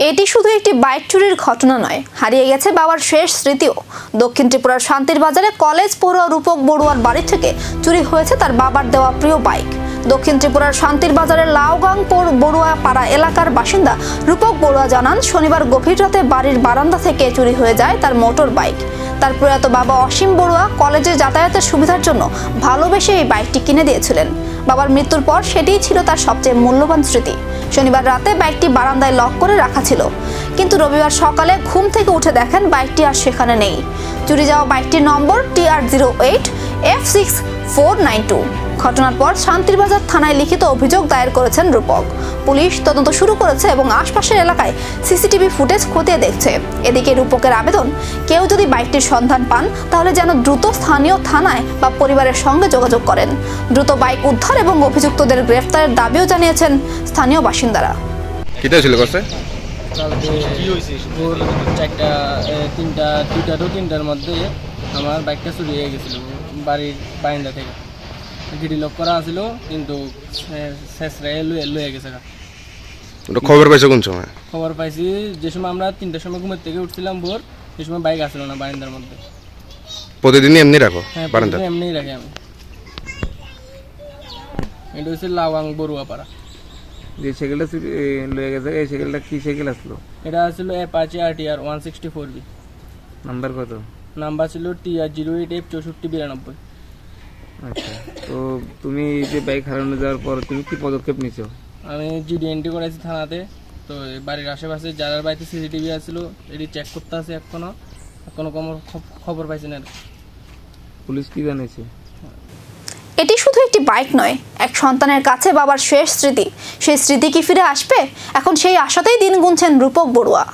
এটি শুধু একটি বাইক চুরির ঘটনা নয়, হারিয়ে গেছে বাবার শেষ স্মৃতিও। দক্ষিণ ত্রিপুরার শান্তির বাজারে কলেজ পড়ুয়া রূপক বড়ুয়ার বাড়ি থেকে চুরি হয়েছে তার বাবার দেওয়া প্রিয় বাইক। দক্ষিণ ত্রিপুরার শান্তির বাজারের লাউগাং বড়ুয়া পাড়া এলাকার বাসিন্দা রূপক বড়ুয়া জানান, শনিবার গভীর রাতে বাড়ির বারান্দা থেকে চুরি হয়ে যায় তার মোটর বাইক। তার প্রয়াত বাবা অসীম বড়ুয়া কলেজে যাতায়াতের সুবিধার জন্য ভালোবেসে এই বাইকটি কিনে দিয়েছিলেন। বাবার মৃত্যুর পর সেটিই ছিল তার সবচেয়ে মূল্যবান স্মৃতি। শনিবার রাতে বাইকটি বারান্দায় লক করে রাখা ছিল, কিন্তু রবিবার সকালে ঘুম থেকে উঠে দেখেন বাইকটি আর সেখানে নেই। চুরি যাওয়া বাইকটির নম্বর TR08 F6492। ঘটনার পর শান্তির বাজার থানায় লিখিত অভিযোগ দায়ের করেছেন রূপক। পুলিশ তদন্ত শুরু করেছে এবং আশপাশের এলাকায় সিসিটিভি ফুটেজ খতিয়ে দেখছে। এদিকে রূপকের আবেদন, কেউ যদি বাইকটির সন্ধান পান তাহলে যেন দ্রুত স্থানীয় থানায় বা পরিবারের সঙ্গে যোগাযোগ করেন। দ্রুত বাইক উদ্ধার এবং অভিযুক্তদের গ্রেফতারের দাবিও জানিয়েছেন স্থানীয় বাসিন্দারা। তিনটার মধ্যে আমার বাইকটা চুরি হয়ে গেছিল বাড়ির বারান্দা থেকে। গিটি লক করা ছিল, কিন্তু শেষরাই লয়ে গেছে। খবর পাইছো কোন সময়? খবর পাইছি যে সময় আমরা 3টার সময় ঘুমের থেকে উঠছিলাম ভোর, সেই সময় বাইক আসলো না বারান্দার মধ্যে। প্রতিদিনই এমনি রাখো? হ্যাঁ, বারান্দা এমনিই রাখি আমি। এটা হচ্ছে লাউগাং বড়ুয়া পাড়া। যে সাইকেলটা লয়ে গেছে, এই সাইকেলটা কি সাইকেল আসলো? এটা ছিল অ্যাপাচি RTR 164B। নাম্বার কত? নাম্বার ছিল TR08 F6492। আচ্ছা, তো তুমি যে বাইক হারানো যাওয়ার পর তুমি কি পদক্ষেপ নিছো? আমি জিডি এন্ট্রি করেছি থানাতে। তো বাড়ির আশেপাশে যারা বাড়িতে সিসিটিভি আসছিল এটি চেক করতে আছে, এখনো কোনো খবর পাইছি না। পুলিশ কি জানিয়েছে? এটি শুধু একটি বাইক নয়, এক সন্তানের কাছে বাবার শেষ স্মৃতি। সেই স্মৃতি কি ফিরে আসবে? এখন সেই আশাতেই দিন গুনছেন রূপক বড়ুয়া।